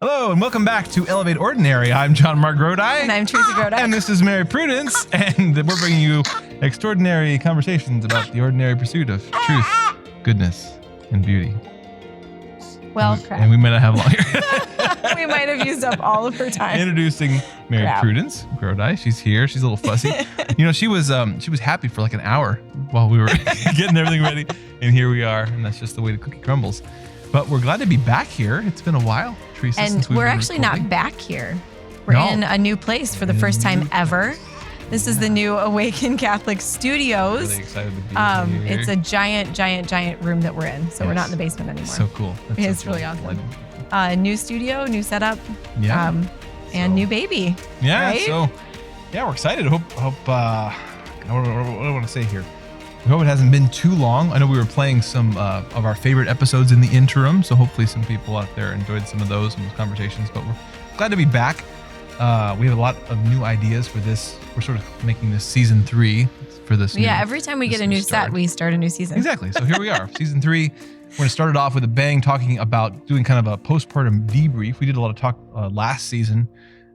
Hello and welcome back to Elevate Ordinary. I'm JonMarc Grodi. And I'm Teresa Grodi. And this is Mary Prudence. And we're bringing you extraordinary conversations about the ordinary pursuit of truth, goodness, and beauty. Well, crap. And we might not have long. We might have used up all of her time. Introducing Mary Crap. Prudence Grodi. She's here. She's a little fussy. You know, she was happy for like an hour while we were getting everything ready. And here we are. And that's just the way the cookie crumbles. But we're glad to be back here. It's been a while, Teresa. And we're actually not back here. We're in a new place for the first time ever. This is the new Awaken Catholic Studios. Really excited to be here. It's a giant room that we're in. So we're not in the basement anymore. So cool. It's really awesome. New studio, new setup, and new baby. Yeah. Right? So, we're excited. Hope. What do I want to say here? We hope it hasn't been too long. I know we were playing some of our favorite episodes in the interim, so hopefully some people out there enjoyed some of those conversations. But we're glad to be back. We have a lot of new ideas for this. We're sort of making this season 3 for this. Every time we get a new set, we start a new season. Exactly. So here we are, season 3. We're going to start it off with a bang, talking about doing kind of a postpartum debrief. We did a lot of talk last season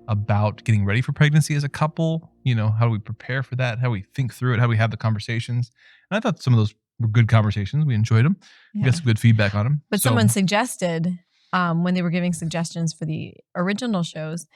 about getting ready for pregnancy as a couple. You know, how do we prepare for that? How do we think through it? How do we have the conversations? And I thought some of those were good conversations. We enjoyed them. We got some good feedback on them. But someone suggested, when they were giving suggestions for the original shows,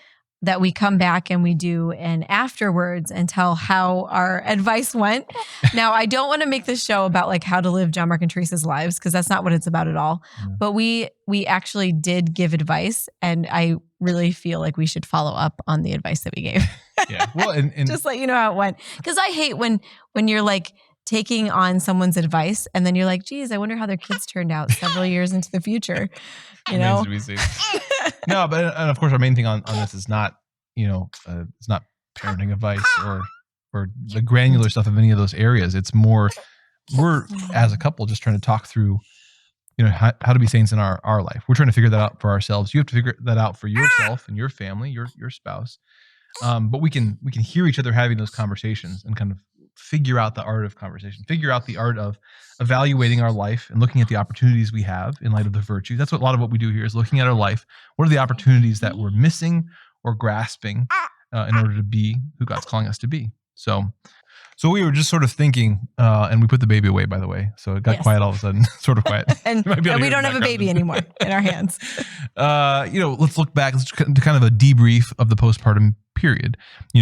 that we come back and we do an afterwards and tell how our advice went. Now, I don't want to make this show about like how to live JonMarc and Teresa's lives, because that's not what it's about at all. Yeah. But we actually did give advice, and I really feel like we should follow up on the advice that we gave. Yeah. Well, and just let you know how it went. Because I hate when you're like taking on someone's advice and then you're like, geez, I wonder how their kids turned out several years into the future. You know? No, but and of course our main thing on this is not, it's not parenting advice or the granular stuff of any of those areas. It's more, we're as a couple just trying to talk through, how to be saints in our life. We're trying to figure that out for ourselves. You have to figure that out for yourself and your family, your spouse. But we can hear each other having those conversations and kind of figure out the art of conversation, figure out the art of evaluating our life and looking at the opportunities we have in light of the virtue. That's what a lot of what we do here is looking at our life. What are the opportunities that we're missing or grasping in order to be who God's calling us to be? So we were just sort of thinking, and we put the baby away, by the way. So it got quiet all of a sudden, sort of quiet. and we don't have a baby anymore in our hands. Let's look back. Let's do kind of a debrief of the postpartum period.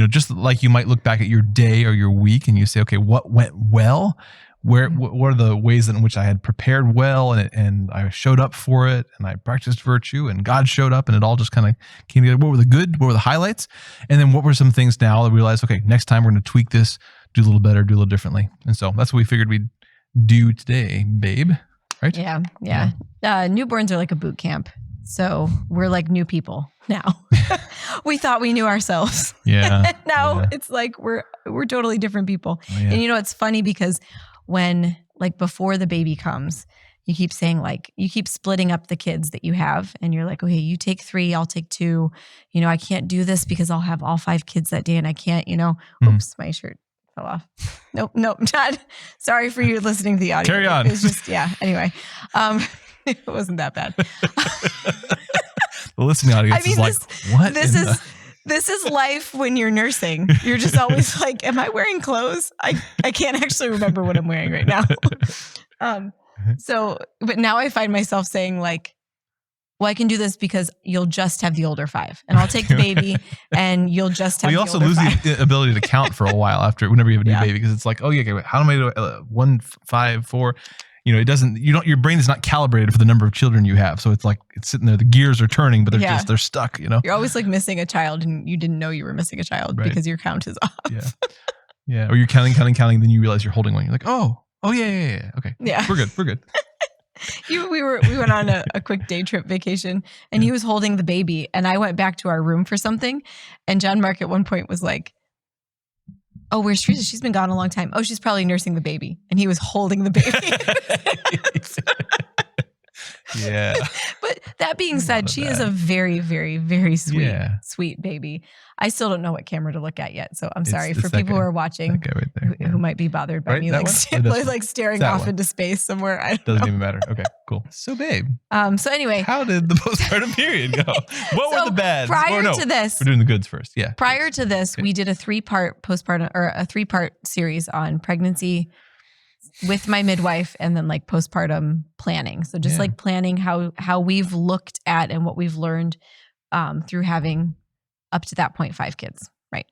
Just like you might look back at your day or your week and you say, okay, what went well? What are the ways in which I had prepared well and I showed up for it and I practiced virtue and God showed up and it all just kind of came together. What were the good? What were the highlights? And then what were some things now that we realized, okay, next time we're going to tweak this, do a little better, do a little differently. And so that's what we figured we'd do today, babe. Right? Yeah. Newborns are like a boot camp. So we're like new people now. We thought we knew ourselves. Yeah. Now it's like we're totally different people. Oh, yeah. And it's funny because when like before the baby comes, you keep saying like, you keep splitting up the kids that you have and you're like, okay, you take 3, I'll take 2. I can't do this because I'll have all 5 kids that day and I can't, oops, my shirt fell off. Nope, not. Sorry for you listening to the audio. Carry on. It's just, anyway. It wasn't that bad. The listening audience is like, what? This is life when you're nursing. You're just always like, am I wearing clothes? I can't actually remember what I'm wearing right now. But now I find myself saying like, well, I can do this because you'll just have the older 5 and I'll take the baby and you'll just have the older 5. You also lose the ability to count for a while whenever you have a new baby, because it's like, oh yeah, okay, wait, how am I doing 1, 5, 4? It doesn't, your brain is not calibrated for the number of children you have. So it's like, it's sitting there, the gears are turning, but they're stuck, You're always like missing a child and you didn't know you were missing a child because your count is off. Yeah. Or you're counting, then you realize you're holding one. You're like, oh yeah. Okay. Yeah. We're good. We went on a quick day trip vacation and he was holding the baby and I went back to our room for something. And JonMarc at one point was like, oh, where's Teresa? She's been gone a long time. Oh, she's probably nursing the baby. And he was holding the baby. Yeah. But that being A said, lot of she is that. a very, very, very sweet, Yeah. sweet baby. I still don't know what camera to look at yet. So I'm sorry It's for that people who guy. are watching That guy right there. who might be bothered by Right? me That like, one? Or this one? like staring That off one. into space somewhere. I don't Doesn't know. even matter. Okay, cool. So, babe, So anyway, how did the postpartum period go? What were So the bads? prior Or no, to this, we're doing the goods first. Yeah. prior to this, we did a 3-part postpartum or a 3-part series on pregnancy with my midwife and then like postpartum planning. So just Yeah. like planning how we've looked at and what we've learned through having up to that point 5 kids. Right.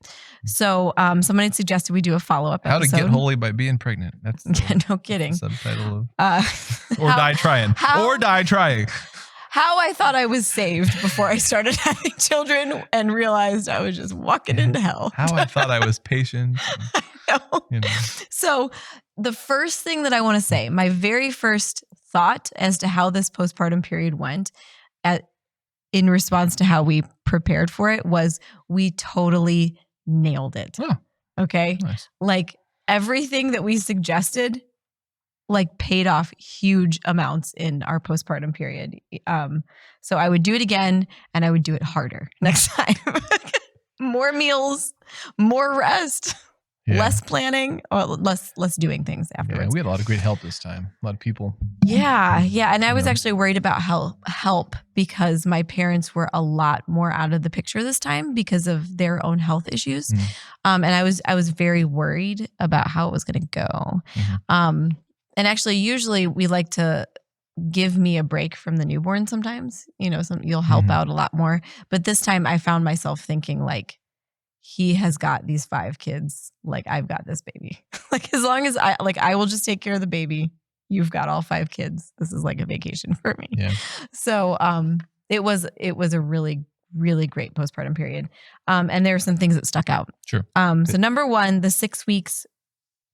So someone had suggested we do a follow-up How episode. to get holy by being pregnant. That's the, Yeah, no kidding. the subtitle of Or die trying. Or die trying. How I thought I was saved before I started having children and realized I was just walking into hell. How I thought I was patient. And, I know. you know. So the first thing that I want to say, my very first thought as to how this postpartum period went in response to how we prepared for it was we totally nailed it. Oh, okay. nice. Like everything that we suggested like paid off huge amounts in our postpartum period. So I would do it again and I would do it harder next time. More meals, more rest. Yeah. Less planning or less doing things afterwards. Yeah, we had a lot of great help this time. A lot of people. Yeah. And I was Yeah. actually worried about help because my parents were a lot more out of the picture this time because of their own health issues. Mm. And I was very worried about how it was going to go. Mm-hmm. And actually, usually we like to give me a break from the newborn sometimes. You know, you'll help Mhm. out a lot more. But this time I found myself thinking like, he has got these 5 kids. Like I've got this baby. Like as long as I will just take care of the baby. You've got all 5 kids. This is like a vacation for me. Yeah. So it was a really, really great postpartum period. And there are some things that stuck out. Sure. So number 1, the 6 weeks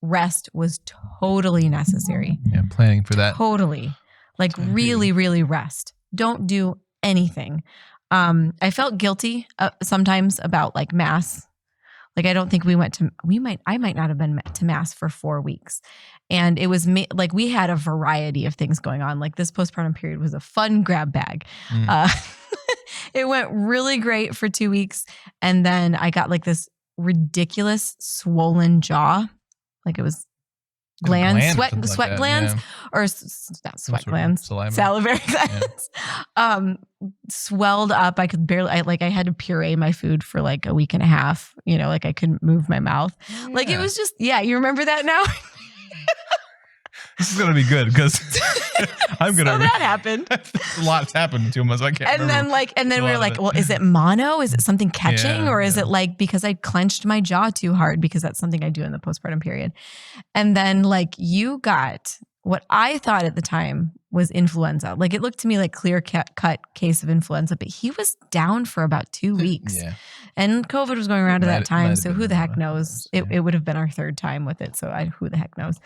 rest was totally necessary. Yeah. Planning for that. Totally. Like time really, really rest. Don't do anything. I felt guilty sometimes about like mass. Like I don't think I might not have been to mass for 4 weeks. And it was like we had a variety of things going on. Like this postpartum period was a fun grab bag. It went really great for 2 weeks. And then I got like this ridiculous swollen jaw. Like it was glands, sweat glands, or not sweat glands, salivary glands, swelled up. I could barely, I had to puree my food for like a week and a half, you know, like I couldn't move my mouth. Yeah. Like it was just, you remember that now? This is going to be good because I'm going to. So that happened. A lot's happened in 2 months. I can't remember. And then we were like, well, is it mono? Is it something catching? Or is it like because I clenched my jaw too hard because that's something I do in the postpartum period. And then like you got what I thought at the time was influenza. Like it looked to me like clear cut case of influenza, but he was down for about 2 weeks. Yeah. And COVID was going around at that time. So who the heck knows? Yeah. It would have been our 3rd time with it. So who the heck knows?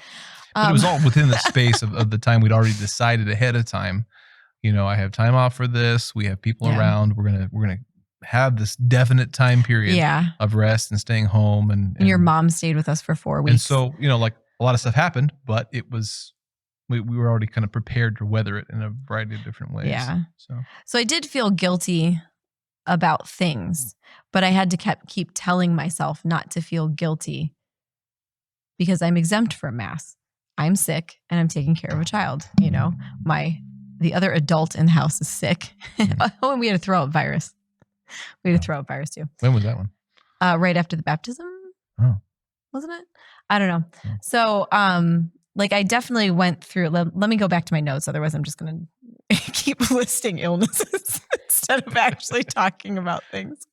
But it was all within the space of the time we'd already decided ahead of time. You know, I have time off for this. We have people around. We're gonna have this definite time period of rest and staying home. And your mom stayed with us for 4 weeks. And so, you know, like a lot of stuff happened, but it was we were already kind of prepared to weather it in a variety of different ways. Yeah. So I did feel guilty about things, but I had to keep telling myself not to feel guilty because I'm exempt from mass. I'm sick and I'm taking care of a child. You know, the other adult in the house is sick. Oh, and we had a throw up virus. We had a throw up virus too. When was that one? Right after the baptism. Oh, wasn't it? I don't know. Oh. So, like I definitely went through, let me go back to my notes. Otherwise I'm just going to keep listing illnesses instead of actually talking about things.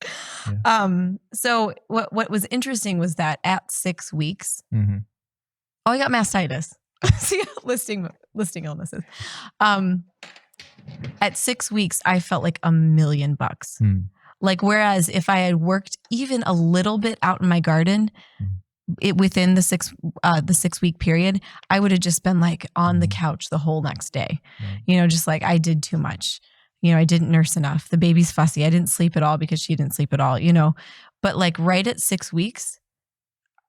Yeah. So what was interesting was that at 6 weeks, I got mastitis. See, listing illnesses. At 6 weeks, I felt like $1 million. Like, whereas if I had worked even a little bit out in my garden, within the 6 week period, I would have just been like on the couch the whole next day. You know, just like I did too much. You know, I didn't nurse enough. The baby's fussy. I didn't sleep at all because she didn't sleep at all, you know. But like right at 6 weeks,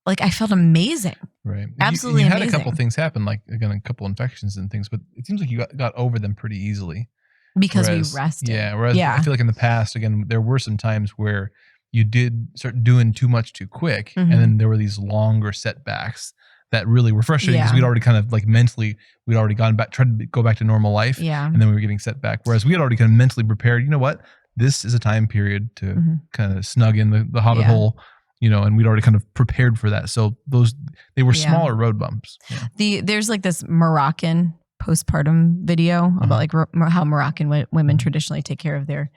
like I felt amazing. Right. Absolutely You had amazing. a couple things happen, like again, a couple infections and things, but it seems like you got over them pretty easily. Because we rested. Yeah. Whereas I feel like in the past, again, there were some times where you did start doing too much too quick. Mhm. And then there were these longer setbacks that really were frustrating because Yeah. we'd already kind of like mentally, we'd already gone back, tried to go back to normal life. Yeah. And then we were getting set back. Whereas we had already kind of mentally prepared, you know what? This is a time period to Mhm. kind of snug in the hobbit Yeah. hole, you know, and we'd already kind of prepared for that. So they were Yeah. smaller road bumps. Yeah. There's like this Moroccan postpartum video about like how Moroccan women traditionally take care of their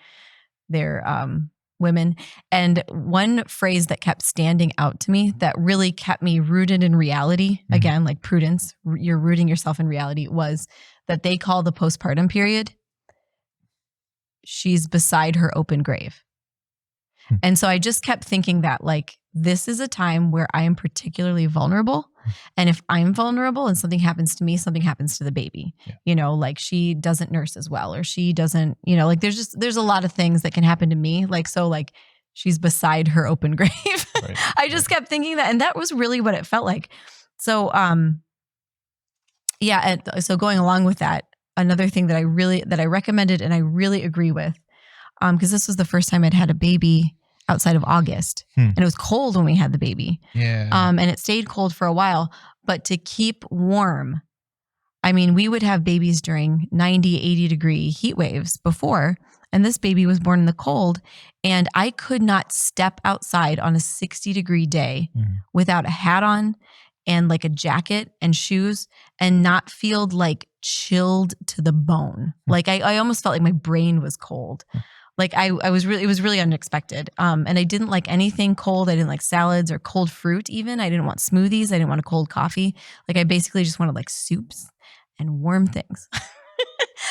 women. And one phrase that kept standing out to me that really kept me rooted in reality, again, like prudence, you're rooting yourself in reality, was that they call the postpartum period, she's beside her open grave. And so I just kept thinking that like, this is a time where I am particularly vulnerable. And if I'm vulnerable and something happens to me, something happens to the baby, you know, like she doesn't nurse as well, or she doesn't, you know, like there's a lot of things that can happen to me. Like, so like she's beside her open grave. Right. I just kept thinking that. And that was really what it felt like. So, so going along with that, another thing that I recommended and I really agree with, because this was the first time I'd had a baby outside of August, and it was cold when we had the baby. Yeah. And it stayed cold for a while, but to keep warm, I mean, we would have babies during 90, 80 degree heat waves before, and this baby was born in the cold, and I could not step outside on a 60-degree day without a hat on and like a jacket and shoes and not feel like chilled to the bone. Like I almost felt like my brain was cold. Like it was really unexpected. And I didn't like anything cold. I didn't like salads or cold fruit even. I didn't want smoothies. I didn't want a cold coffee. Like I basically just wanted like soups and warm things.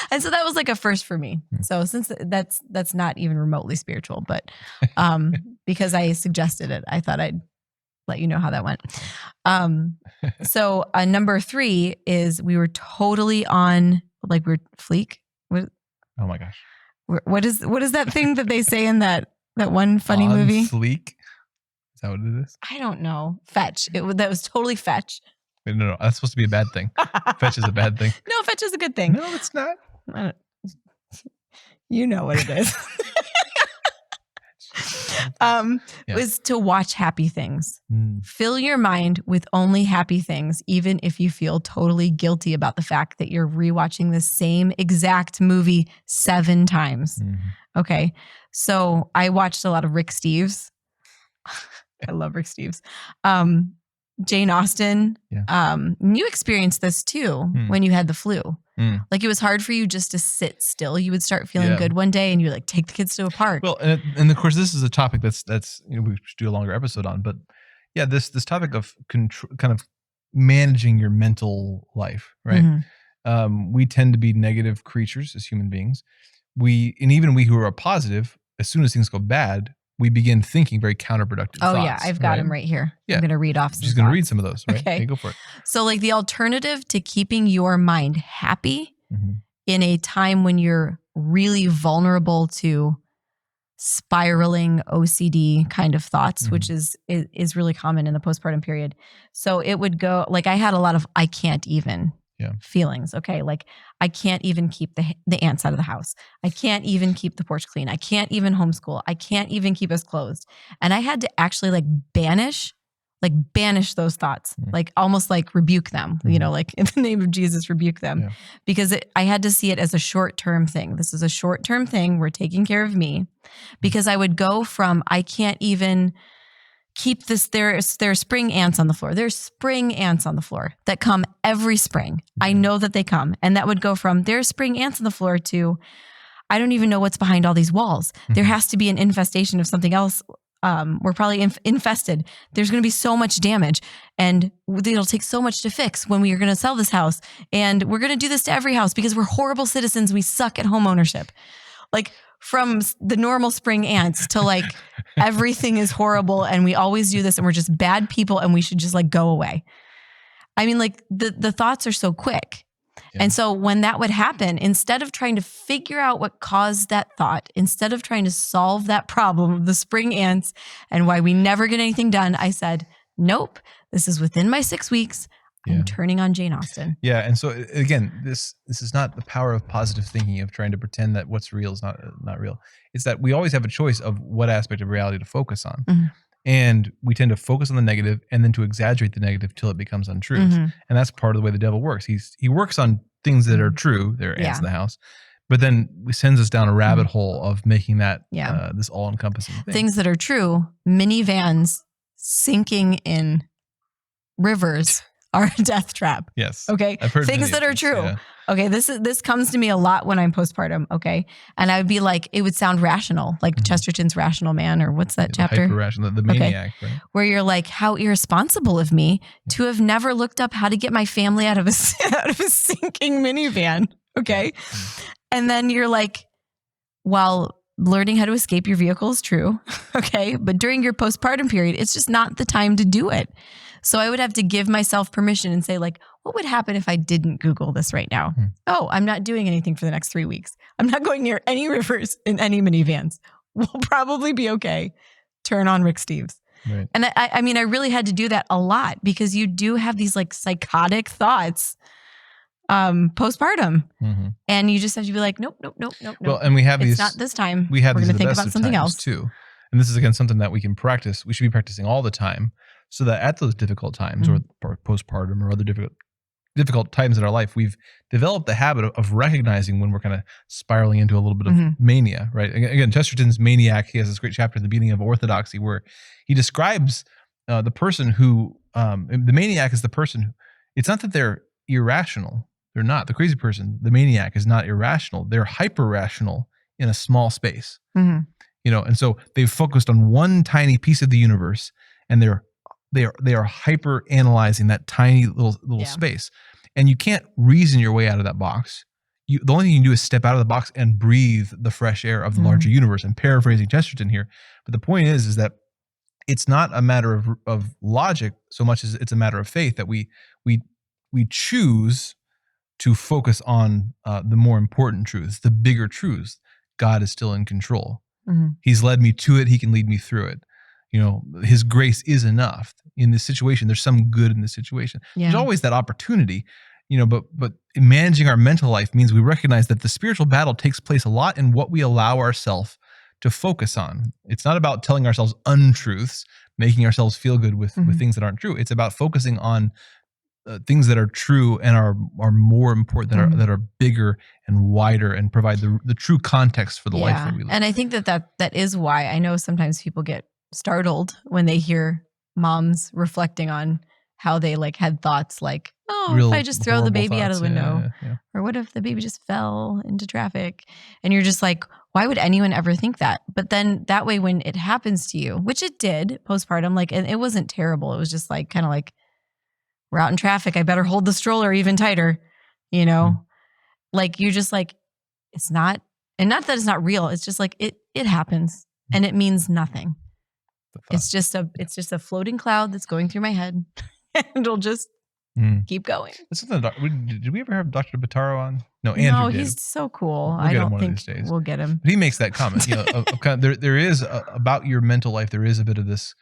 And so that was like a first for me. So since that's not even remotely spiritual, but because I suggested it, I thought I'd let you know how that went. So number 3 is we were totally on, like we're Fleek. Oh my gosh. What is that thing that they say in that one funny on movie? Fleek? Is that what it is? I don't know. Fetch. That was totally Fetch. Wait, no. That's supposed to be a bad thing. Fetch is a bad thing. No, Fetch is a good thing. No, it's not. You know what it is. Was to watch happy things. Fill your mind with only happy things, even if you feel totally guilty about the fact that you're rewatching the same exact movie 7 times. Okay. So I watched a lot of Rick Steves. I love Rick Steves. Jane Austen. Yeah. You experienced this too when you had the flu. Like it was hard for you just to sit still. You would start feeling good one day and you like take the kids to a park. Well, and of course this is a topic that's we should do a longer episode on, but yeah, this topic of kind of managing your mental life, right? We tend to be negative creatures as human beings. Even we who are positive, as soon as things go bad, we begin thinking very counterproductive thoughts. Oh yeah, I've got them right here. Yeah. I'm going to read off some. She's going to read some of those, right? Okay, go for it. So like the alternative to keeping your mind happy in a time when you're really vulnerable to spiraling OCD kind of thoughts, which is really common in the postpartum period. So it would go like I had a lot of I can't even feelings. Okay. Like I can't even keep the ants out of the house. I can't even keep the porch clean. I can't even homeschool. I can't even keep us closed. And I had to actually like banish those thoughts, like almost like rebuke them, you know, like in the name of Jesus, rebuke them because I had to see it as a short-term thing. This is a short-term thing. We're taking care of me because I would go from, I can't even keep this. There are spring ants on the floor. There's spring ants on the floor that come every spring. I know that they come. And that would go from there's spring ants on the floor to I don't even know what's behind all these walls. There has to be an infestation of something else. We're probably infested. There's going to be so much damage and it'll take so much to fix when we are going to sell this house. And we're going to do this to every house because we're horrible citizens. We suck at home ownership. Like from the normal spring ants to like everything is horrible and we always do this and we're just bad people and we should just like go away. I mean, like the thoughts are so quick. Yeah. And so when that would happen, instead of trying to figure out what caused that thought, instead of trying to solve that problem of the spring ants and why we never get anything done, I said, nope, this is within my 6 weeks. I'm turning on Jane Austen. Yeah. And so again, this is not the power of positive thinking, of trying to pretend that what's real is not real. It's that we always have a choice of what aspect of reality to focus on. Mm-hmm. And we tend to focus on the negative and then to exaggerate the negative till it becomes untruth. Mm-hmm. And that's part of the way the devil works. He works on things that are true. There are ants in the house. But then he sends us down a rabbit hole of making that this all-encompassing thing. Things that are true, minivans sinking in rivers are a death trap. Yes. Okay. I've heard things that are true. Yeah. Okay. This comes to me a lot when I'm postpartum. Okay. And I would be like, it would sound rational, like Chesterton's Rational Man, or what's that chapter? Hyper-rational, the maniac, right? Where you're like, how irresponsible of me to have never looked up how to get my family out of a sinking minivan. Okay. And then you're like, well, learning how to escape your vehicle is true. Okay. But during your postpartum period, it's just not the time to do it. So I would have to give myself permission and say, like, what would happen if I didn't Google this right now? Oh, I'm not doing anything for the next 3 weeks. I'm not going near any rivers in any minivans. We'll probably be okay. Turn on Rick Steves. Right. And I mean, I really had to do that a lot because you do have these like psychotic thoughts postpartum. Mm-hmm. And you just have to be like, nope. Well, and we have it's these. not this time. We have We're these going to at the think best about of something times else too. And this is again something that we can practice. We should be practicing all the time, so that at those difficult times or postpartum or other difficult times in our life, we've developed the habit of recognizing when we're kind of spiraling into a little bit of mania, right? Again, Chesterton's Maniac, he has this great chapter at the beginning of Orthodoxy where he describes the person who, the maniac is the person who, it's not that they're irrational. They're not. The crazy person, the maniac, is not irrational. They're hyper-rational in a small space. Mm-hmm. And so they've focused on one tiny piece of the universe, and they are hyper analyzing that tiny little space. And you can't reason your way out of that box. The only thing you can do is step out of the box and breathe the fresh air of the larger universe. I'm paraphrasing Chesterton here, but the point is that it's not a matter of logic so much as it's a matter of faith, that we choose to focus on the more important truths, the bigger truths. God is still in control. Mm-hmm. He's led me to it. He can lead me through it. His grace is enough in this situation. There's some good in this situation. Yeah. There's always that opportunity, but managing our mental life means we recognize that the spiritual battle takes place a lot in what we allow ourselves to focus on. It's not about telling ourselves untruths, making ourselves feel good with things that aren't true. It's about focusing on things that are true and are more important, that are bigger and wider and provide the true context for the life that we live. And I think that is why I know sometimes people get startled when they hear moms reflecting on how they like had thoughts like, oh, if I just throw the baby out of the window, or what if the baby just fell into traffic? And you're just like, why would anyone ever think that? But then that way, when it happens to you, which it did postpartum, like, and it wasn't terrible. It was just like, kind of like, we're out in traffic. I better hold the stroller even tighter, like you're just like, it's not, and not that it's not real. It's just like, it happens and it means nothing. It's just a floating cloud that's going through my head and it'll just keep going. Did we ever have Dr. Bataro on? No, Andrew did. He's so cool. I don't think we'll get him. But he makes that comment, there is about your mental life. There is a bit of this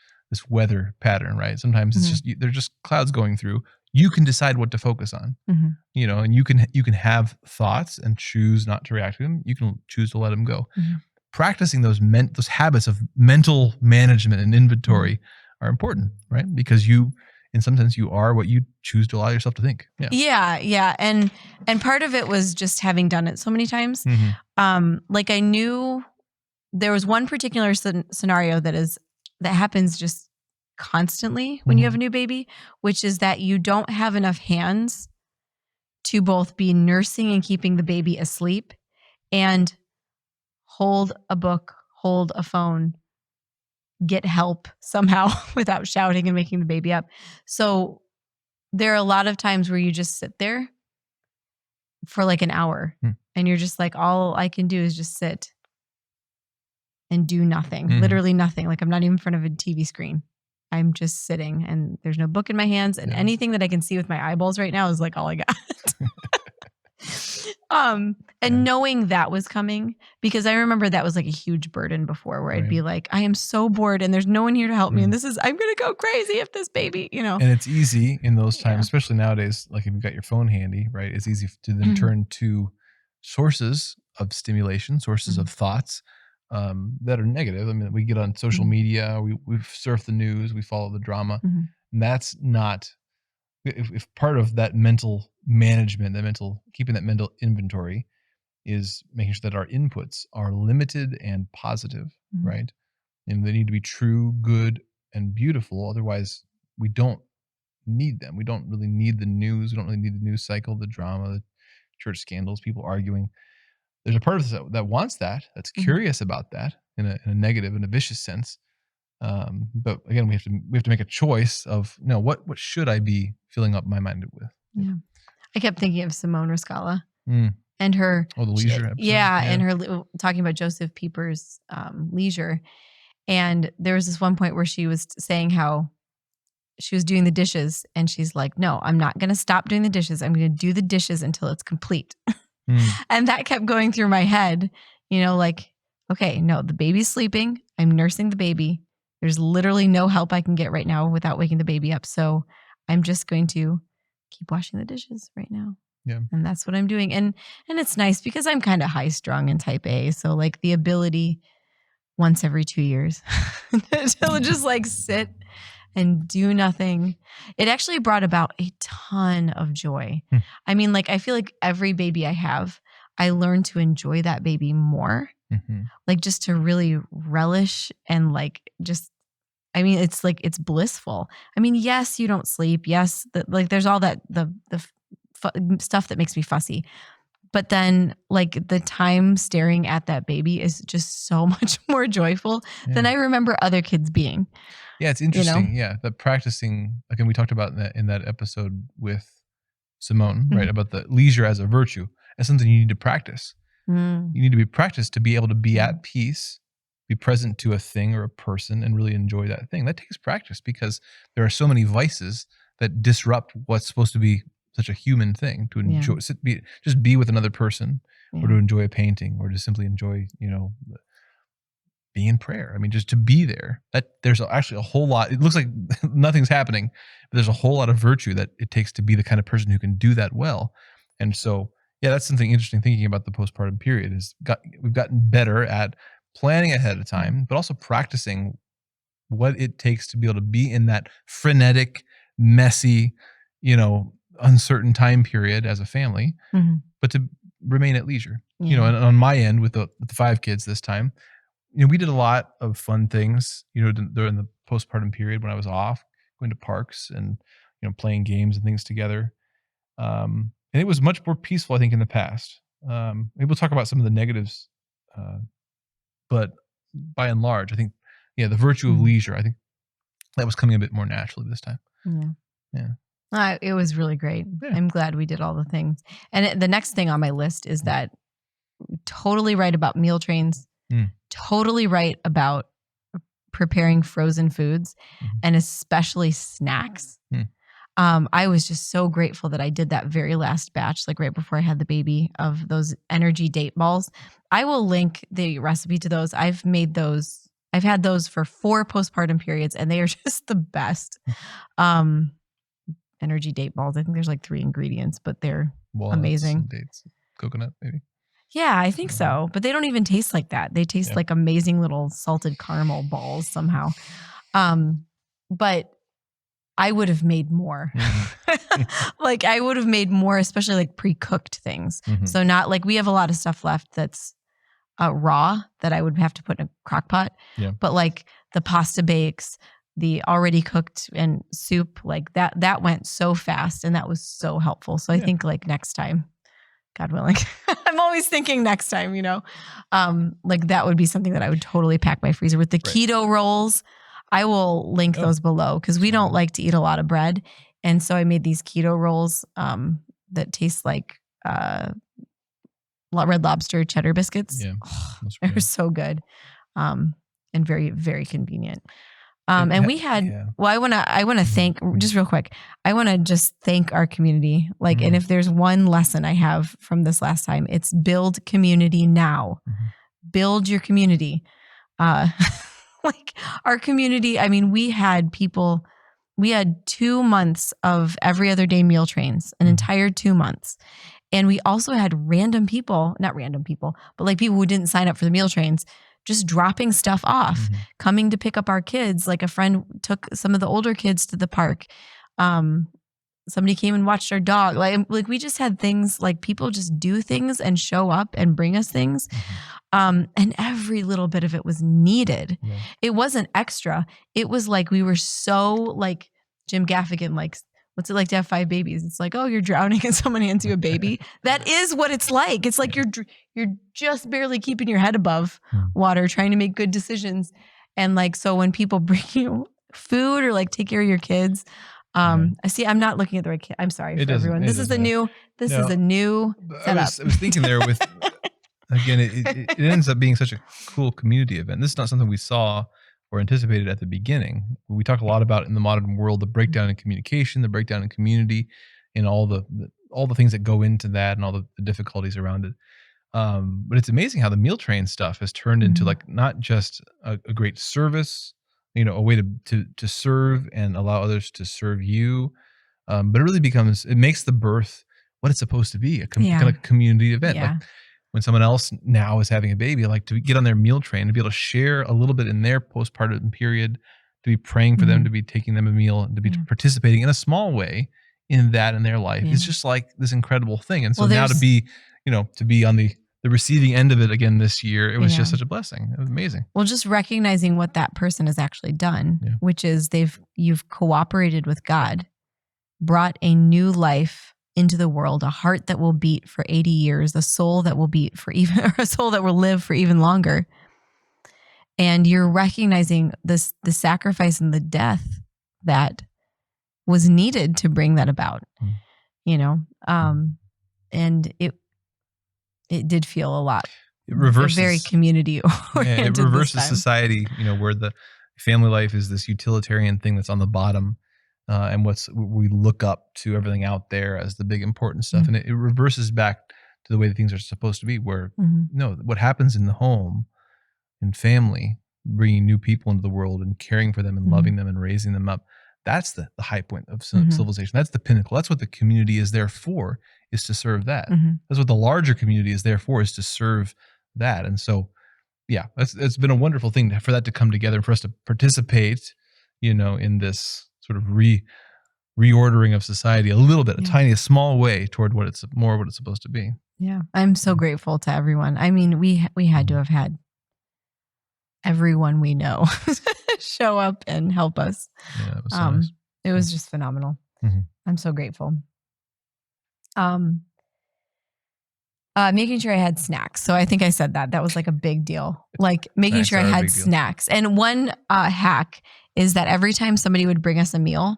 weather pattern, right? Sometimes it's just, they're just clouds going through. You can decide what to focus on, and you can have thoughts and choose not to react to them. You can choose to let them go. Practicing those habits of mental management and inventory are important, right? Because in some sense, you are what you choose to allow yourself to think. Yeah. And part of it was just having done it so many times. Like I knew there was one particular scenario that happens just constantly when you have a new baby, which is that you don't have enough hands to both be nursing and keeping the baby asleep and hold a book, hold a phone, get help somehow without shouting and waking the baby up. So there are a lot of times where you just sit there for like an hour and you're just like, all I can do is just sit and do nothing, literally nothing. Like I'm not even in front of a TV screen. I'm just sitting and there's no book in my hands and anything that I can see with my eyeballs right now is like all I got. And knowing that was coming, because I remember that was like a huge burden before where I'd be like, I am so bored and there's no one here to help me. And I'm going to go crazy if this baby, And it's easy in those times, especially nowadays, like if you've got your phone handy, right? It's easy to then turn to sources of stimulation, sources of thoughts that are negative. I mean, we get on social media, we surf the news, we follow the drama. And that's not, if part of that mental management, keeping that mental inventory is making sure that our inputs are limited and positive, right? And they need to be true, good, and beautiful. Otherwise, we don't need them. We don't really need the news. We don't really need the news cycle, the drama, the church scandals, people arguing. There's a part of us that wants that, that's curious about that in a negative, in a vicious sense. But again, we have to make a choice of, no, what should I be filling up my mind with? Yeah. I kept thinking of Simone Riscala and her, the leisure episode. And her talking about Joseph Pieper's leisure. And there was this one point where she was saying how she was doing the dishes and she's like, no, I'm not going to stop doing the dishes. I'm going to do the dishes until it's complete. And that kept going through my head, like, okay, no, the baby's sleeping. I'm nursing the baby. There's literally no help I can get right now without waking the baby up. So I'm just going to keep washing the dishes right now. Yeah. And that's what I'm doing. And it's nice because I'm kind of high strung and type A. So like the ability once every 2 years to just like sit and do nothing. It actually brought about a ton of joy. I mean, like, I feel like every baby I have, I learn to enjoy that baby more, like just to really relish and like, just, I mean, it's like, it's blissful. I mean, yes, you don't sleep. Yes. Like there's all that, the stuff that makes me fussy. But then like the time staring at that baby is just so much more joyful than I remember other kids being. Yeah, it's interesting. Yeah, the practicing, again, we talked about in that episode with Simone, right? About the leisure as a virtue, as something you need to practice. You need to be practiced to be able to be at peace, be present to a thing or a person, and really enjoy that thing. That takes practice because there are so many vices that disrupt what's supposed to be such a human thing, to enjoy, just be with another person, or to enjoy a painting, or to simply enjoy, being in prayer. I mean, just to be there. That there's actually a whole lot. It looks like nothing's happening, but there's a whole lot of virtue that it takes to be the kind of person who can do that well. And so, yeah, that's something interesting thinking about the postpartum period. We've gotten better at planning ahead of time, but also practicing what it takes to be able to be in that frenetic, messy, uncertain time period as a family, but to remain at leisure. And on my end with the 5 kids this time, we did a lot of fun things, during the postpartum period when I was off, going to parks and, playing games and things together. And it was much more peaceful, I think, in the past. Maybe we'll talk about some of the negatives, but by and large, I think, the virtue of leisure, I think that was coming a bit more naturally this time. Yeah. It was really great. Yeah. I'm glad we did all the things. And the next thing on my list is that totally right about meal trains, totally right about preparing frozen foods, and especially snacks. I was just so grateful that I did that very last batch, like right before I had the baby, of those energy date balls. I will link the recipe to those. I've made those. I've had those for 4 postpartum periods, and they are just the best. Energy date balls. I think there's like 3 ingredients, but they're amazing. Dates, coconut, maybe. Yeah, I think so. But they don't even taste like that. They taste like amazing little salted caramel balls somehow. But I would have made more. Like I would have made more, especially like pre-cooked things. So not like, we have a lot of stuff left that's raw that I would have to put in a crock pot. But like the pasta bakes, the already cooked and soup, like that went so fast, and that was so helpful. So I think like next time, God willing, I'm always thinking next time, like that would be something that I would totally pack my freezer with. The Keto Rolls, I will link those below because we don't like to eat a lot of bread. And so I made these Keto Rolls that taste like Red Lobster cheddar biscuits. Yeah, they're so good, and very, very convenient. And we had, well, I want to thank, just real quick, I want to just thank our community. Like, and if there's one lesson I have from this last time, it's build community now. Build your community. Like our community, I mean, we had 2 months of every other day meal trains, an entire 2 months. And we also had not random people, but like people who didn't sign up for the meal trains, just dropping stuff off, coming to pick up our kids. Like a friend took some of the older kids to the park. Somebody came and watched our dog. Like we just had things, like people just do things and show up and bring us things. And every little bit of it was needed. Yeah. It wasn't extra. It was like, we were so like Jim Gaffigan, like, what's it like to have 5 babies? It's like, oh, you're drowning in someone hands you a baby. That is what it's like. It's like you're just barely keeping your head above water, trying to make good decisions. And like, so when people bring you food or like take care of your kids, I see, I'm not looking at the right kid. I'm sorry for everyone. This is a new setup. I was thinking there with, again, it ends up being such a cool community event. This is not something we saw or anticipated at the beginning. We talk a lot about in the modern world, the breakdown in communication, the breakdown in community, and all the things that go into that and all the difficulties around it. But it's amazing how the meal train stuff has turned into like not just a great service, a way to serve and allow others to serve you, but it really makes the birth what it's supposed to be, a kind of community event. Yeah. Like when someone else now is having a baby, like to get on their meal train, to be able to share a little bit in their postpartum period, to be praying for them, to be taking them a meal, and to be participating in a small way in that in their life. It's just like this incredible thing. And so now to be on the receiving end of it again this year, it was just such a blessing. It was amazing. Well, just recognizing what that person has actually done, which is you've cooperated with God, brought a new life into the world, a heart that will beat for 80 years, a soul that will live for even longer. And you're recognizing the sacrifice and the death that was needed to bring that about, and it did feel a lot. It reverses, very community oriented. It reverses society, where the family life is this utilitarian thing that's on the bottom. And we look up to everything out there as the big important stuff. And it reverses back to the way that things are supposed to be, where what happens in the home and family, bringing new people into the world and caring for them and loving them and raising them up, that's the high point of civilization. That's the pinnacle. That's what the community is there for, is to serve that. That's what the larger community is there for, is to serve that. And so, it's been a wonderful thing for that to come together and for us to participate, in this sort of reordering of society a little bit, a small way toward what it's supposed to be. Yeah. I'm so grateful to everyone. I mean, we had to have had everyone we know show up and help us. Yeah, it was so nice. It was just phenomenal. I'm so grateful. Making sure I had snacks. So I think I said that was like a big deal. Like making sure I had snacks. And one hack is that every time somebody would bring us a meal,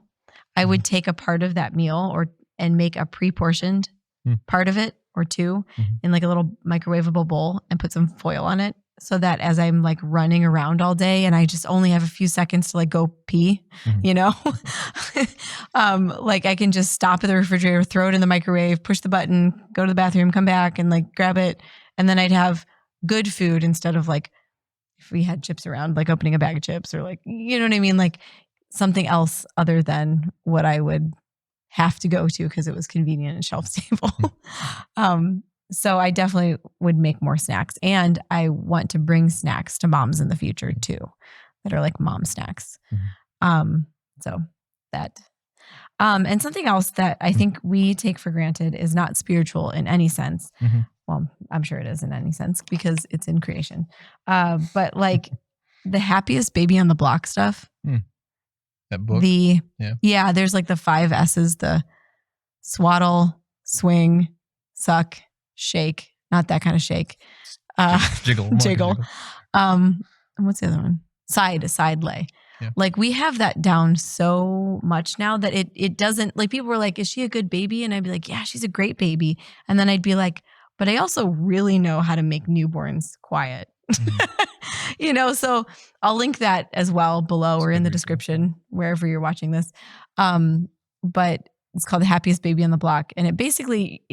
I would take a part of that meal and make a pre-portioned part of it or two in like a little microwavable bowl and put some foil on it, so that as I'm like running around all day and I just only have a few seconds to like go pee, like I can just stop at the refrigerator, throw it in the microwave, push the button, go to the bathroom, come back and like grab it. And then I'd have good food instead of like, if we had chips around, like opening a bag of chips or like, you know what I mean? Like something else other than what I would have to go to because it was convenient and shelf stable. So I definitely would make more snacks, and I want to bring snacks to moms in the future too, that are like mom snacks. So that, and something else that I think we take for granted is not spiritual in any sense. Well, I'm sure it is in any sense because it's in creation. But like the happiest baby on the block stuff. That book. There's like the 5 S's, the swaddle, swing, suck, shake, not that kind of shake. Jiggle. And what's the other one? Side lay. Yeah. Like we have that down so much now that it doesn't, like people were like, is she a good baby? And I'd be like, yeah, she's a great baby. And then I'd be like, but I also really know how to make newborns quiet. So I'll link that as well below or in the Debrief. description, wherever you're watching this. But it's called The Happiest Baby on the Block. And it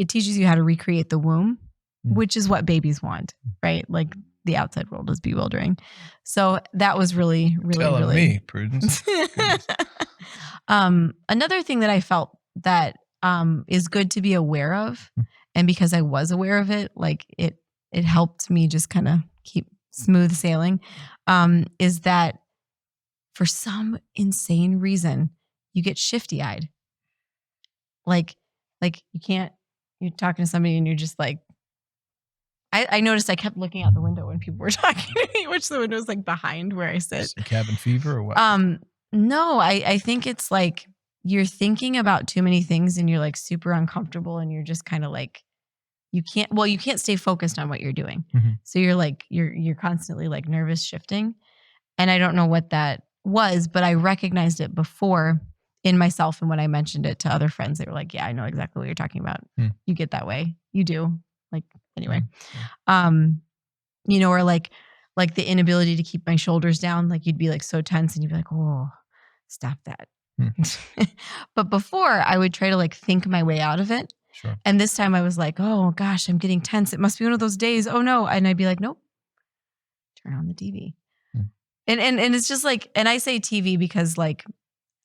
teaches you how to recreate the womb, which is what babies want, right? Like the outside world is bewildering. So that was really, really, Telling really me, Prudence. Another thing that I felt that is good to be aware of, and because I was aware of it, like it helped me just kind of keep smooth sailing, is that for some insane reason you get shifty-eyed. Like you're talking to somebody and you're just like, I noticed I kept looking out the window when people were talking to me, which the window is like behind where I sit. Cabin fever or what? No, I think it's like you're thinking about too many things and you're like super uncomfortable and you're just kind of like, you can't stay focused on what you're doing. So you're like, you're constantly like nervous shifting. And I don't know what that was, but I recognized it before in myself. And when I mentioned it to other friends, they were like, yeah, I know exactly what you're talking about. You get that way. You do. Like, anyway, or like the inability to keep my shoulders down, like you'd be like so tense and you'd be like, oh, stop that. But before I would try to like think my way out of it. Sure. And this time I was like, oh gosh, I'm getting tense. It must be one of those days. Oh no. And I'd be like, nope, turn on the TV. And it's just like, and I say TV because like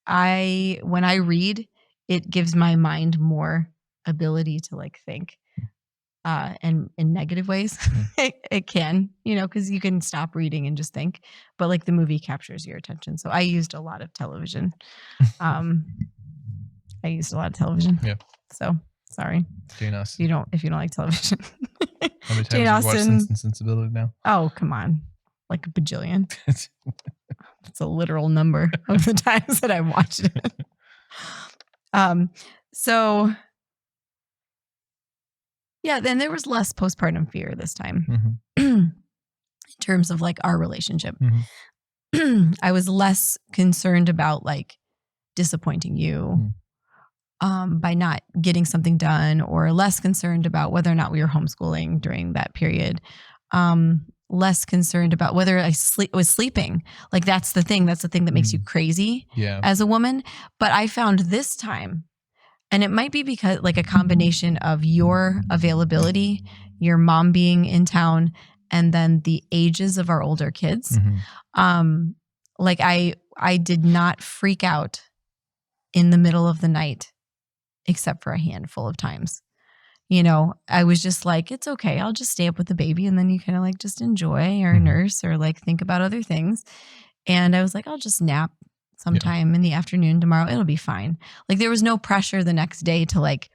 when I read, it gives my mind more ability to like think. And in negative ways, it can, because you can stop reading and just think, but like the movie captures your attention. So I used a lot of television. Yeah. So sorry. Jane Austen. If you don't like television. How many times Jane have you watched Austen. Sense and Sensibility now? Oh, come on. Like a bajillion. It's a literal number of the times that I've watched it. So yeah, then there was less postpartum fear this time in terms of like our relationship. I was less concerned about like disappointing you by not getting something done, or less concerned about whether or not we were homeschooling during that period. Less concerned about whether I was sleeping. Like that's the thing that makes you crazy as a woman. But I found this time, and it might be because like a combination of your availability, your mom being in town, and then the ages of our older kids. Like I did not freak out in the middle of the night, except for a handful of times. I was just like, it's okay. I'll just stay up with the baby. And then you kind of like just enjoy or nurse or like think about other things. And I was like, I'll just nap sometime in the afternoon tomorrow. It'll be fine. Like there was no pressure the next day to like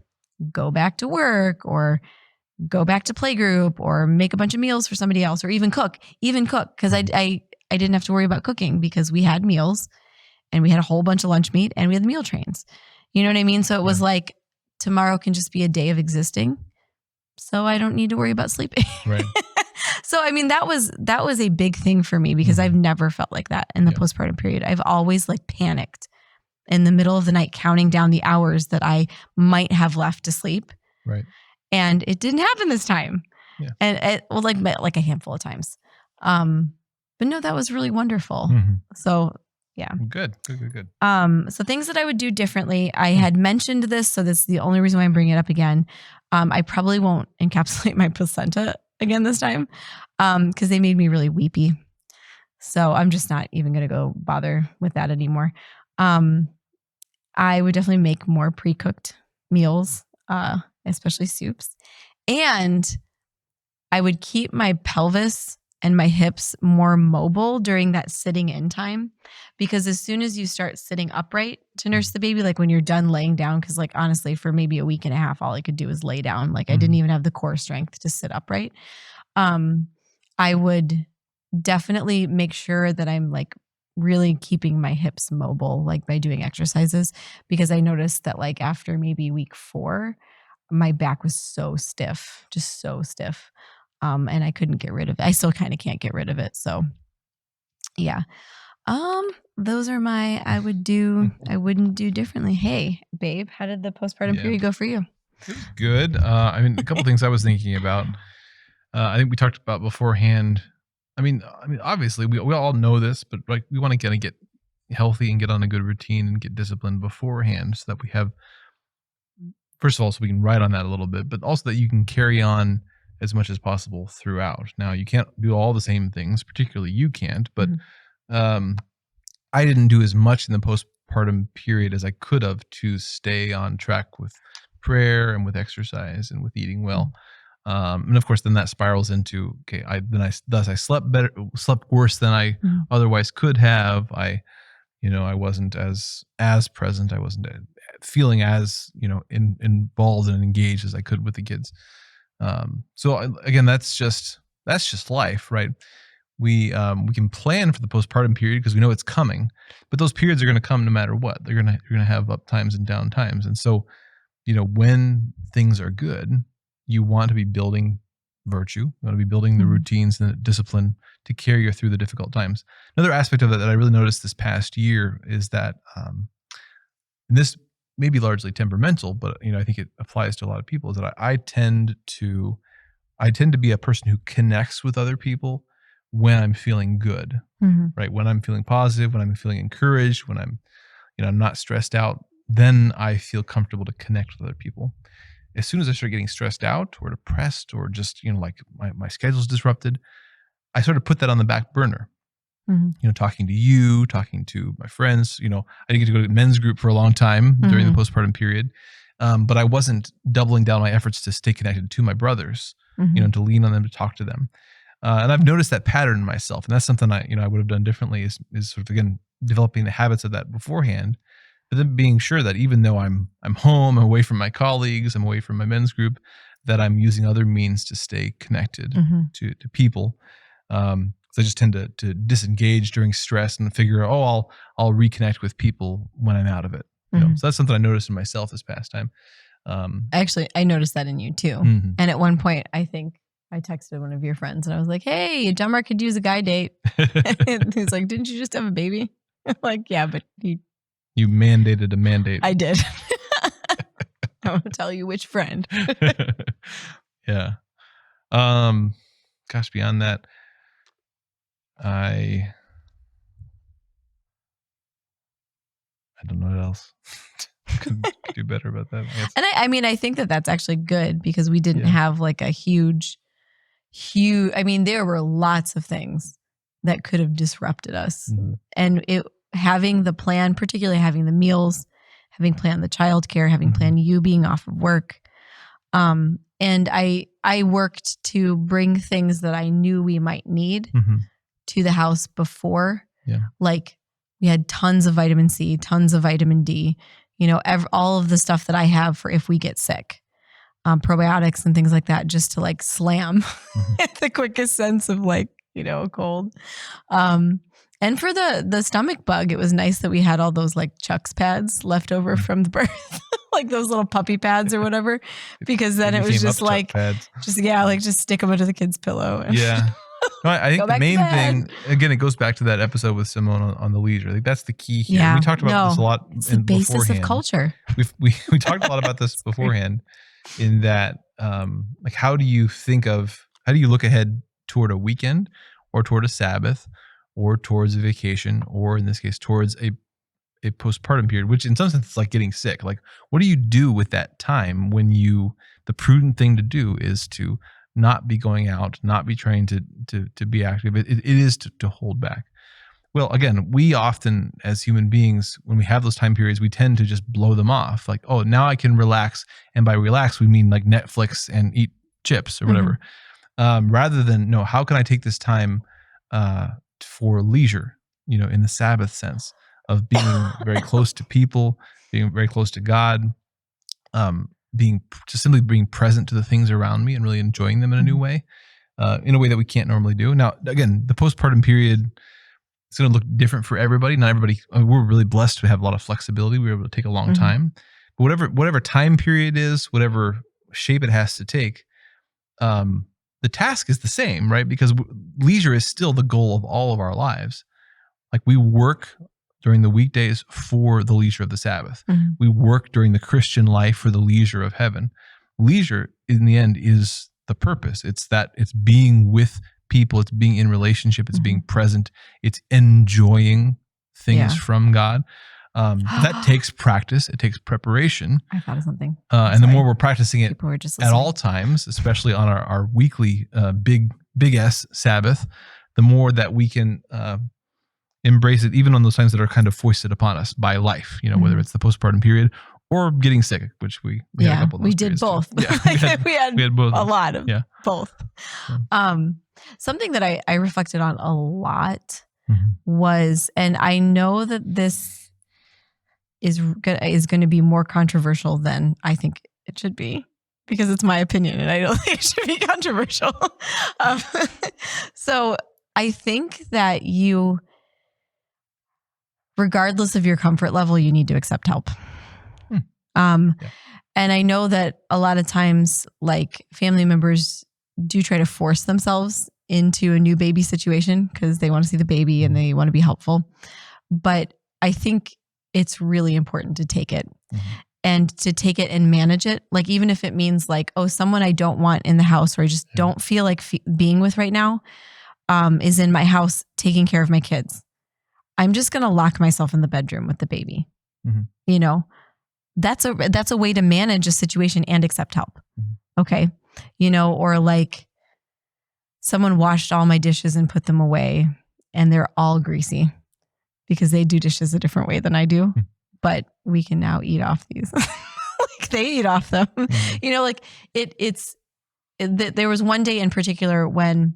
go back to work or go back to playgroup or make a bunch of meals for somebody else or even cook. Cause I didn't have to worry about cooking because we had meals and we had a whole bunch of lunch meat and we had the meal trains. You know what I mean? So it was like, tomorrow can just be a day of existing. So I don't need to worry about sleeping. Right. So, I mean, that was a big thing for me because I've never felt like that in the postpartum period. I've always like panicked in the middle of the night, counting down the hours that I might have left to sleep. Right. And it didn't happen this time. Yeah. And like a handful of times. But no, that was really wonderful. So yeah. Good. So things that I would do differently. I had mentioned this, so that's the only reason why I'm bringing it up again. I probably won't encapsulate my placenta again this time because they made me really weepy. So I'm just not even going to go bother with that anymore. I would definitely make more pre-cooked meals, especially soups. And I would keep my pelvis and my hips more mobile during that sitting in time. Because as soon as you start sitting upright to nurse the baby, like when you're done laying down, because like honestly, for maybe a week and a half, all I could do was lay down. Like I didn't even have the core strength to sit upright. I would definitely make sure that I'm like really keeping my hips mobile, like by doing exercises, because I noticed that like after maybe week 4, my back was so stiff, just so stiff. And I couldn't get rid of it. I still kind of can't get rid of it. So yeah. Those are my, I wouldn't do differently. Hey, babe, how did the postpartum period go for you? It was good. I mean, a couple things I was thinking about. I think we talked about beforehand, I mean, obviously we all know this, but like we want to kind of get healthy and get on a good routine and get disciplined beforehand so that we have, first of all, so we can ride on that a little bit, but also that you can carry on as much as possible throughout. Now, you can't do all the same things, particularly you can't, but I didn't do as much in the postpartum period as I could have to stay on track with prayer and with exercise and with eating well. And of course, then that spirals into, okay, I slept worse than I otherwise could have. I wasn't as present. I wasn't feeling as, involved and engaged as I could with the kids. So again, that's just life, right? We can plan for the postpartum period because we know it's coming, but those periods are going to come no matter what. You're going to have up times and down times. And so, when things are good, you want to be building virtue. You want to be building the routines and the discipline to carry you through the difficult times. Another aspect of it that I really noticed this past year is that, and this may be largely temperamental, but I think it applies to a lot of people, is that I tend to be a person who connects with other people when I'm feeling good, right? When I'm feeling positive, when I'm feeling encouraged, when I'm, I'm not stressed out, then I feel comfortable to connect with other people. As soon as I start getting stressed out or depressed or just, like my schedule's disrupted, I sort of put that on the back burner. Talking to you, talking to my friends, I didn't get to go to men's group for a long time during the postpartum period. But I wasn't doubling down my efforts to stay connected to my brothers, to lean on them, to talk to them. And I've noticed that pattern in myself. And that's something I would have done differently is sort of, again, developing the habits of that beforehand, but then being sure that even though I'm home, I'm away from my colleagues, I'm away from my men's group, that I'm using other means to stay connected to people. So I just tend to disengage during stress and figure, I'll reconnect with people when I'm out of it. So that's something I noticed in myself this past time. Actually, I noticed that in you too. And at one point, I think I texted one of your friends and I was like, hey, JonMarc could use a guy date. And he's like, didn't you just have a baby? I'm like, yeah, but you mandated a mandate. I did. I won't tell you which friend. Yeah. Gosh, beyond that, I don't know what else. could do better about that. And I think that that's actually good because we didn't have like a huge, there were lots of things that could have disrupted us. And having the plan, particularly having the meals, having planned the childcare, having planned you being off of work. And I worked to bring things that I knew we might need to the house before. Yeah. Like we had tons of vitamin C, tons of vitamin D, all of the stuff that I have for if we get sick, probiotics and things like that, just to like slam the quickest sense of like, a cold. And for the stomach bug, it was nice that we had all those like Chuck's pads left over from the birth, like those little puppy pads or whatever, because then it was just like, just stick them under the kid's pillow. Yeah. No, I think the main thing, again, it goes back to that episode with Simone on the leisure. I think that's the key here. Yeah, we talked about this a lot. It's the basis beforehand. Of culture. We talked a lot about this beforehand in that, like, how do you look ahead toward a weekend or toward a Sabbath or towards a vacation, or in this case, towards a postpartum period, which in some sense is like getting sick. Like, what do you do with that time when the prudent thing to do is to not be going out, not be trying to be active. It is to hold back. Well, again, we often as human beings, when we have those time periods, we tend to just blow them off. Like, oh, now I can relax. And by relax, we mean like Netflix and eat chips or whatever. Rather than, no, how can I take this time for leisure, in the Sabbath sense of being very close to people, being very close to God, simply being present to the things around me and really enjoying them in a new way, in a way that we can't normally do. Now, again, the postpartum period, it's going to look different for everybody. Not everybody, we're really blessed to have a lot of flexibility. We're able to take a long time, but whatever time period is, whatever shape it has to take, the task is the same, right? Because leisure is still the goal of all of our lives. Like, we work during the weekdays for the leisure of the Sabbath. We work during the Christian life for the leisure of heaven. Leisure, in the end, is the purpose. It's being with people. It's being in relationship. It's being present. It's enjoying things from God. That takes practice. It takes preparation. I thought of something. And the more we're practicing it at all times, especially on our weekly big S Sabbath, the more that we can embrace it, even on those times that are kind of foisted upon us by life, whether it's the postpartum period or getting sick, which we had a couple of those we did both. Yeah, we had both. A lot of both. Something that I reflected on a lot was, and I know that this is going to be more controversial than I think it should be, because it's my opinion and I don't think it should be controversial. So I think that regardless of your comfort level, you need to accept help. And I know that a lot of times, like, family members do try to force themselves into a new baby situation because they want to see the baby and they want to be helpful. But I think it's really important to take it and to take it and manage it. Like, even if it means like, oh, someone I don't want in the house or I just don't feel like being with right now is in my house taking care of my kids. I'm just going to lock myself in the bedroom with the baby. That's a way to manage a situation and accept help. Okay. Or like, someone washed all my dishes and put them away and they're all greasy because they do dishes a different way than I do, but we can now eat off these. Like, they eat off them. Like there was one day in particular when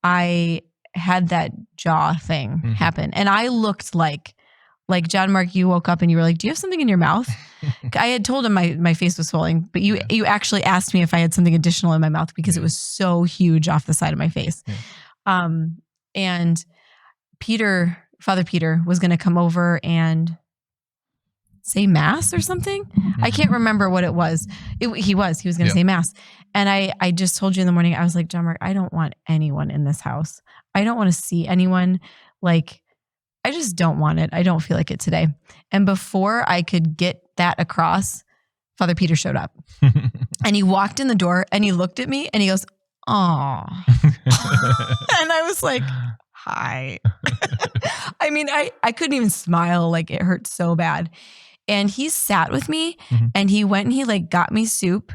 I had that jaw thing happen, and I looked like JonMarc, you woke up and you were like, do you have something in your mouth? I had told him my face was swelling, but you actually asked me if I had something additional in my mouth because it was so huge off the side of my face. And Father Peter was going to come over and say mass or something. I can't remember what it was. He was going to say mass. And I just told you in the morning, I was like, JonMarc, I don't want anyone in this house. I don't want to see anyone. Like, I just don't want it. I don't feel like it today. And before I could get that across, Father Peter showed up and he walked in the door and he looked at me and he goes, "Aw." And I was like, "Hi." I mean, I couldn't even smile. Like, it hurt so bad. And he sat with me and he went and he like got me soup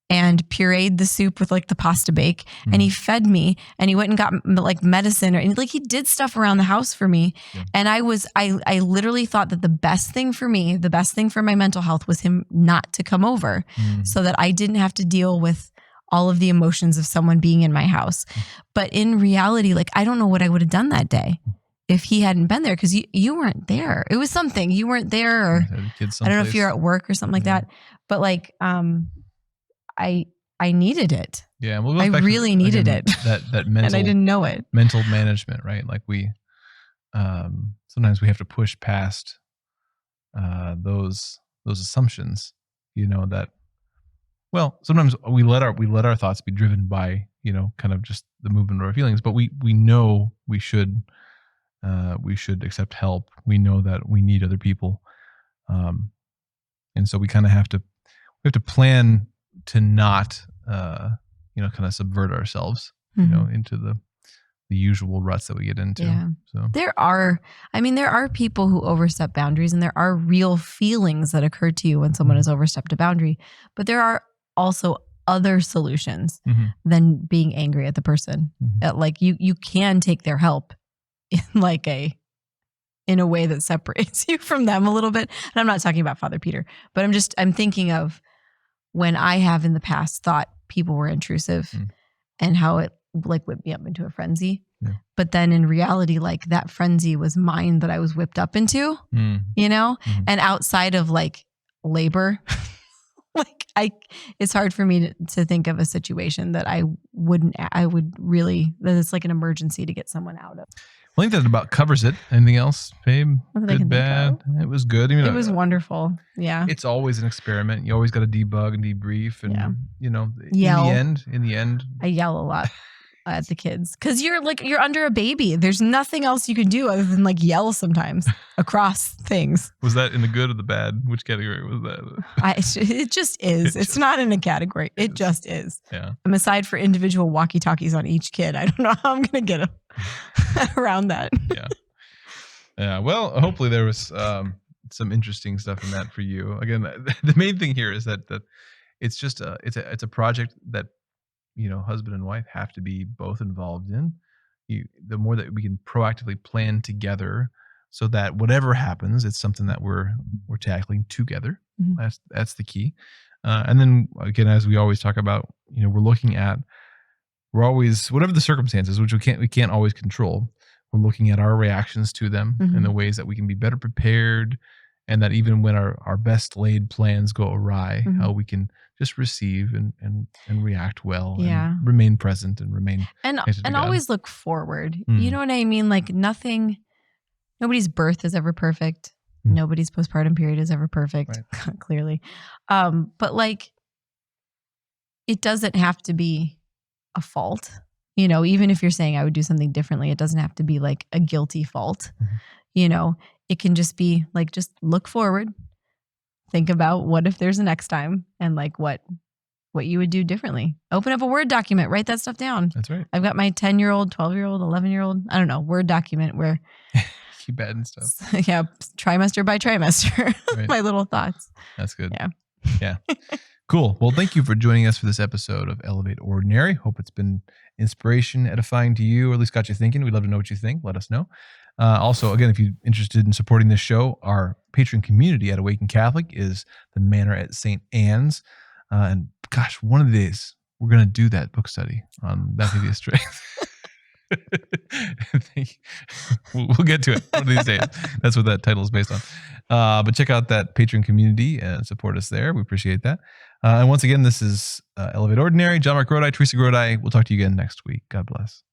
and pureed the soup with like the pasta bake and he fed me and he went and got like medicine and like he did stuff around the house for me. And I literally thought that the best thing for me, the best thing for my mental health was him not to come over so that I didn't have to deal with all of the emotions of someone being in my house. But in reality, like, I don't know what I would have done that day if he hadn't been there, because you weren't there. It was something, you weren't there, or I don't know if you're at work or something like that. But like, I needed it. Yeah, well, I really needed it. That mental, and I didn't know it. Mental management, right? Like we, sometimes we have to push past those assumptions. That, well, sometimes we let our thoughts be driven by kind of just the movement of our feelings. But we know we should accept help. We know that we need other people, and so we kind of have to plan to not, kind of subvert ourselves, into the usual ruts that we get into. Yeah. So there are people who overstep boundaries, and there are real feelings that occur to you when someone has overstepped a boundary. But there are also other solutions than being angry at the person. Like you can take their help in a way that separates you from them a little bit. And I'm not talking about Father Peter, but I'm thinking of when I have in the past thought people were intrusive and how it like whipped me up into a frenzy. Yeah. But then in reality, like, that frenzy was mine that I was whipped up into, and outside of like labor, like it's hard for me to think of a situation that that it's like an emergency to get someone out of. I think that about covers it. Anything else, babe? Good, bad? It was good. It was wonderful. Yeah. It's always an experiment. You always got to debug and debrief, and in the end, I yell a lot. at the kids because you're under a baby. There's nothing else you can do other than like yell sometimes across things. Was that in the good or the bad? Which category was that? It just is. It's not in a category. It just is. Yeah. I'm aside for individual walkie-talkies on each kid. I don't know how I'm going to get around that. Yeah. Yeah. Well, hopefully there was some interesting stuff in that for you. Again, the main thing here is that it's just it's a project that, you know, husband and wife have to be both involved in. The more that we can proactively plan together so that whatever happens, it's something that we're tackling together. Mm-hmm. That's the key. And then again, as we always talk about, you know, we're always, whatever the circumstances, which we can't always control, we're looking at our reactions to them Mm-hmm. and the ways that we can be better prepared. And that even when our best laid plans go awry, Mm-hmm. how we can just receive and react well, Yeah. and remain present and remain and connected to God. always look forward. Mm. You know what I mean? Like nobody's birth is ever perfect. Mm. Nobody's postpartum period is ever perfect, Right. clearly. But like, it doesn't have to be a fault. You know, even if you're saying I would do something differently, it doesn't have to be like a guilty fault. Mhm. You know, it can just be like, just look forward. Think about what if there's a next time and like what you would do differently. Open up a Word document, write that stuff down. That's right. I've got my 10-year-old, 12-year-old, 11-year-old, I don't know, Word document where Keep adding stuff. yeah, trimester by trimester, Right. my little thoughts. That's good. Yeah. Yeah. Cool. Well, thank you for joining us for this episode of Elevate Ordinary. Hope it's been inspiration, edifying to you, or at least got you thinking. We'd love to know what you think. Let us know. Also, again, if you're interested in supporting this show, our Patreon community at Awaken Catholic is the Manor at St. Anne's. And gosh, one of the days we're going to do that book study on That May Be a Strength. We'll get to it one of these days. That's what that title is based on. But check out that Patreon community and support us there. We appreciate that. And once again, this is Elevate Ordinary. JonMarc Grodi, Teresa Grodi. We'll talk to you again next week. God bless.